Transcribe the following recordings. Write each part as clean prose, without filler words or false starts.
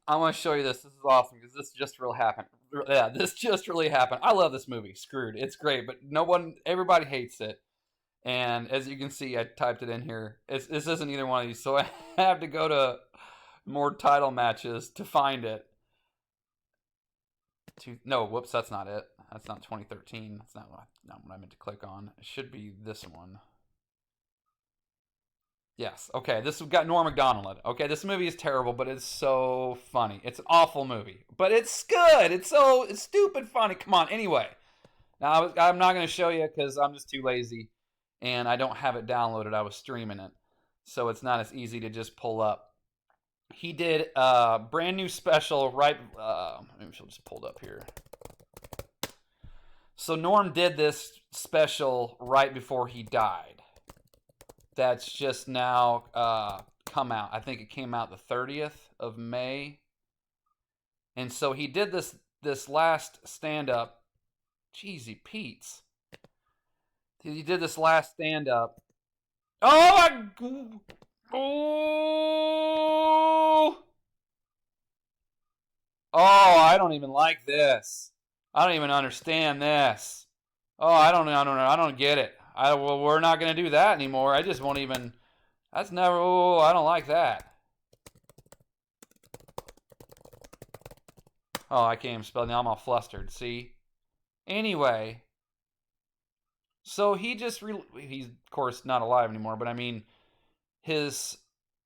I want to show you this. This is awesome because this just really happened. Yeah, this just really happened. I love this movie, Screwed. It's great, but everybody hates it. And as you can see, I typed it in here. This isn't either one of these, so I have to go to more title matches to find it. No, whoops, that's not it. That's not 2013. That's not what I meant to click on. It should be this one. Yes. Okay. This got Norm Macdonald. Okay. This movie is terrible, but it's so funny. It's an awful movie, but it's good. It's stupid funny. Come on. Anyway, now I'm not going to show you because I'm just too lazy, and I don't have it downloaded. I was streaming it, so it's not as easy to just pull up. He did a brand new special right. Maybe she'll just pull it up here. So Norm did this special right before he died. That's just now come out. I think it came out the 30th of May. And so he did this last stand-up. Jeezy Pete's. He did this last stand-up. Oh, my... Oh! Oh, I don't even like this. I don't even understand this. Oh, I don't get it. Well, we're not going to do that anymore. I just won't even. That's never. Oh, I don't like that. Oh, I can't even spell. Now I'm all flustered. See? Anyway. So he's of course not alive anymore, but I mean, his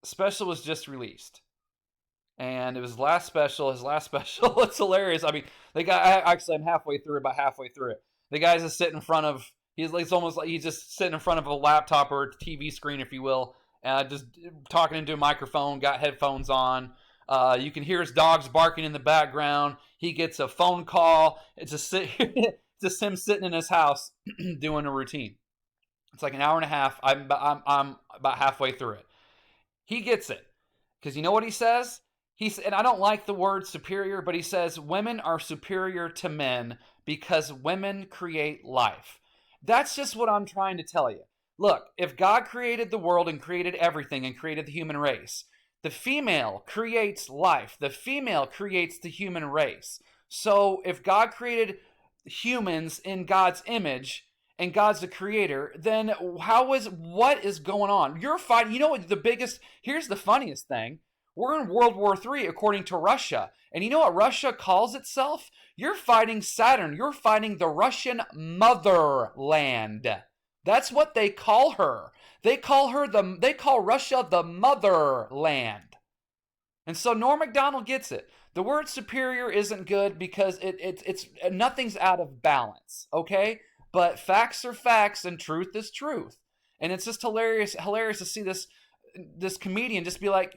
special was just released. And it was his last special. It's hilarious. I mean, I'm halfway through, about halfway through it. The guy's just sitting in front of. It's almost like he's just sitting in front of a laptop or a TV screen, if you will, just talking into a microphone, got headphones on. You can hear his dogs barking in the background. He gets a phone call. It's just him sitting in his house doing a routine. It's like an hour and a half. I'm about halfway through it. He gets it. Because you know what he says? And I don't like the word superior, but he says women are superior to men because women create life. That's just what I'm trying to tell you. Look, if God created the world and created everything and created the human race, the female creates life. The female creates the human race. So if God created humans in God's image and God's the creator, then what is going on? You're fighting. You know what here's the funniest thing. We're in World War III according to Russia. And you know what Russia calls itself? You're fighting Saturn. You're fighting the Russian motherland. That's what they call her. They call Russia the motherland. And so Norm Macdonald gets it. The word superior isn't good because it's nothing's out of balance, okay? But facts are facts and truth is truth. And it's just hilarious to see this comedian just be like,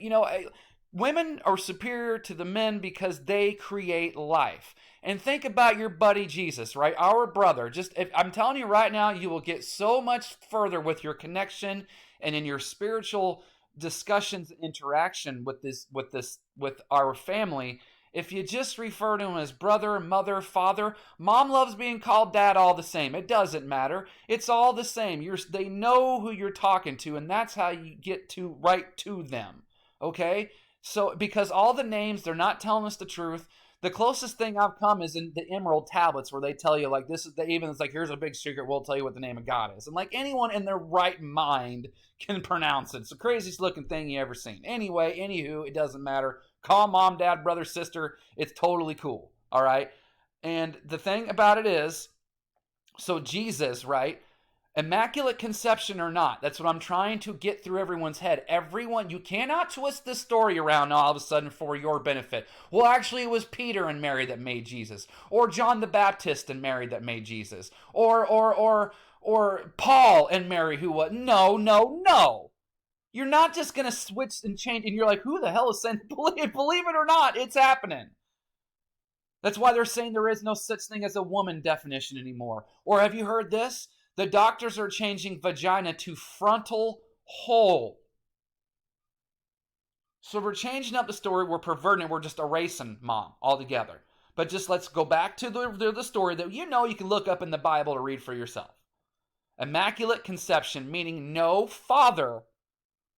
women are superior to the men because they create life. And think about your buddy Jesus, right? Our brother. I'm telling you right now, you will get so much further with your connection and in your spiritual discussions and interaction with our family if you just refer to him as brother, mother, father. Mom loves being called dad, all the same. It doesn't matter. It's all the same. They know who you're talking to, and that's how you get right to them. Okay? So, because all the names, they're not telling us the truth. The closest thing I've come is in the Emerald Tablets, where they tell you, like, it's like, here's a big secret, we'll tell you what the name of God is. And, like, anyone in their right mind can pronounce it. It's the craziest looking thing you ever seen. Anyway, anywho, it doesn't matter. Call mom, dad, brother, sister. It's totally cool. All right? And the thing about it is, so Jesus, right? Immaculate conception or not, that's what I'm trying to get through everyone's head. You cannot twist this story around all of a sudden for your benefit. Well, actually, it was Peter and Mary that made Jesus, or John the Baptist and Mary that made Jesus, or Paul and Mary who was. No. You're not just going to switch and change, and you're like, who the hell is saying, believe it or not, it's happening. That's why they're saying there is no such thing as a woman definition anymore. Or have you heard this? The doctors are changing vagina to frontal hole. So we're changing up the story. We're perverting it. We're just erasing mom altogether. But just let's go back to the story that you can look up in the Bible to read for yourself. Immaculate conception, meaning no father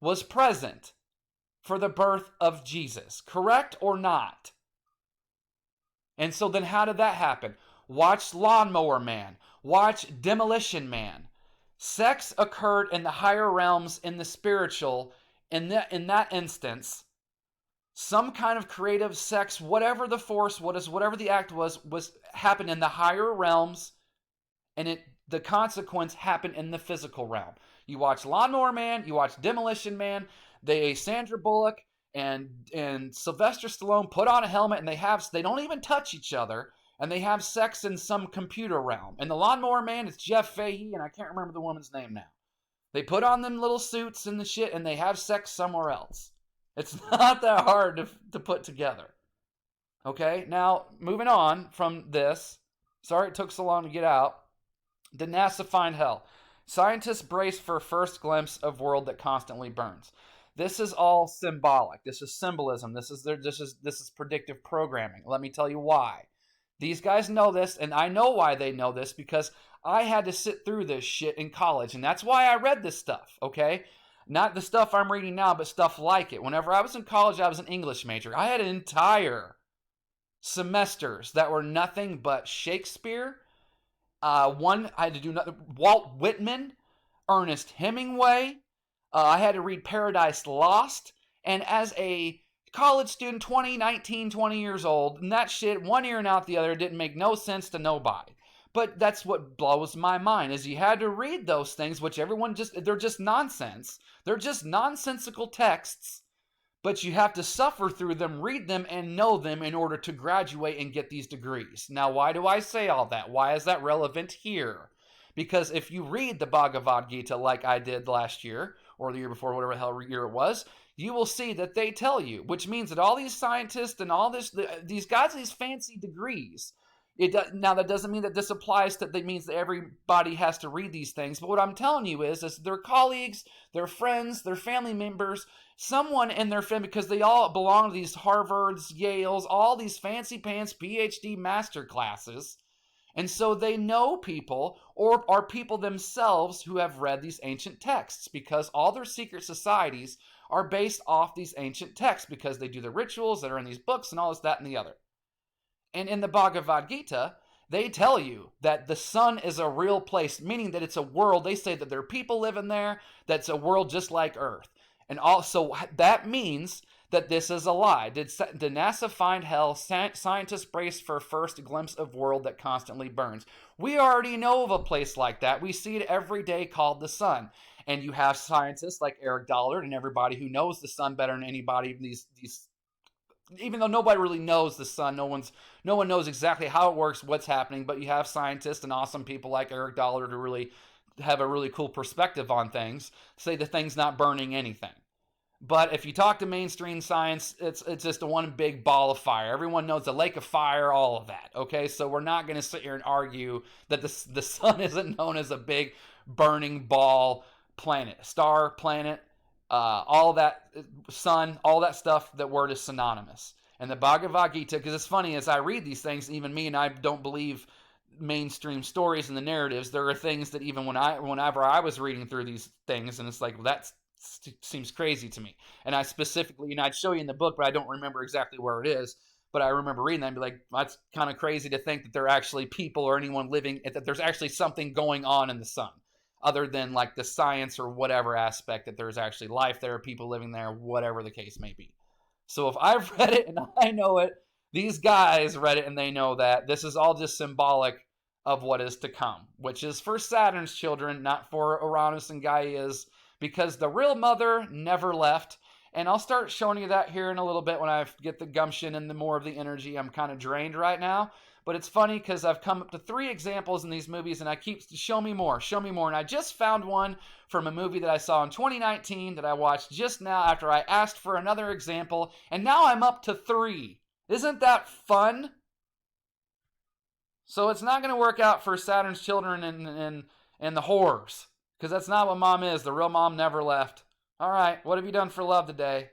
was present. for the birth of Jesus. Correct or not? And so then how did that happen? Watch Lawnmower Man. Watch Demolition Man. Sex occurred in the higher realms, in the spiritual, in that instance. Some kind of creative sex, whatever the force, whatever the act was happened in the higher realms, and the consequence happened in the physical realm. You watch Lawnmower Man, you watch Demolition Man, Sandra Bullock and Sylvester Stallone put on a helmet and they don't even touch each other, and they have sex in some computer realm. And the Lawnmower Man is Jeff Fahey, and I can't remember the woman's name now. They put on them little suits and the shit, and they have sex somewhere else. It's not that hard to put together. Okay, now moving on from this. Sorry it took so long to get out. Did NASA find hell? Scientists brace for first glimpse of world that constantly burns. This is all symbolic. This is symbolism. This is predictive programming. Let me tell you why. These guys know this, and I know why they know this, because I had to sit through this shit in college, and that's why I read this stuff, okay? Not the stuff I'm reading now, but stuff like it. Whenever I was in college, I was an English major. I had entire semesters that were nothing but Shakespeare. I had to do Walt Whitman, Ernest Hemingway. I had to read Paradise Lost. And as a college student, 20 years old, and that shit, one ear and out the other, didn't make no sense to nobody. But that's what blows my mind, is you had to read those things, which they're just nonsense. They're just nonsensical texts, but you have to suffer through them, read them, and know them in order to graduate and get these degrees. Now, why do I say all that? Why is that relevant here? Because if you read the Bhagavad Gita like I did last year, or the year before, whatever the hell year it was, you will see that they tell you, which means that all these scientists and all these guys, these fancy degrees, now that doesn't mean that this applies to, that means that everybody has to read these things, but what I'm telling you is their colleagues, their friends, their family members, someone in their family, because they all belong to these Harvards, Yales, all these fancy pants PhD master classes, and so they know people, or are people themselves who have read these ancient texts, because all their secret societies are based off these ancient texts, because they do the rituals that are in these books and all this, that, and the other. And in the Bhagavad Gita, they tell you that the sun is a real place, meaning that it's a world. They say that there are people living there, that's a world just like Earth. And also, that means that this is a lie. Did NASA find hell? Scientists brace for first glimpse of world that constantly burns. We already know of a place like that. We see it every day, called the sun. And you have scientists like Eric Dollard and everybody who knows the sun better than anybody. Even though nobody really knows the sun, no one knows exactly how it works, what's happening, but you have scientists and awesome people like Eric Dollard who really have a really cool perspective on things, say the thing's not burning anything. But if you talk to mainstream science, it's just a one big ball of fire. Everyone knows the lake of fire, all of that, okay? So we're not going to sit here and argue that the sun isn't known as a big burning ball planet, star, planet, all that, sun, all that stuff, that word is synonymous. And the Bhagavad Gita, because it's funny, as I read these things, even me, and I don't believe mainstream stories and the narratives, there are things that even whenever I was reading through these things, and it's like, well, that seems crazy to me. And I specifically, I'd show you in the book, but I don't remember exactly where it is, but I remember reading that and be like, that's kind of crazy to think that there are actually people or anyone living, that there's actually something going on in the sun, other than like the science or whatever aspect, that there's actually life there, people living there, whatever the case may be. So if I've read it and I know it, these guys read it and they know that this is all just symbolic of what is to come, which is for Saturn's children, not for Uranus and Gaia's, because the real mother never left. And I'll start showing you that here in a little bit when I get the gumption and the more of the energy. I'm kind of drained right now. But it's funny because I've come up to 3 examples in these movies, and I keep, show me more, show me more. And I just found one from a movie that I saw in 2019 that I watched just now after I asked for another example. And now I'm up to 3. Isn't that fun? So it's not going to work out for Saturn's children and the whores, because that's not what mom is. The real mom never left. All right, what have you done for love today?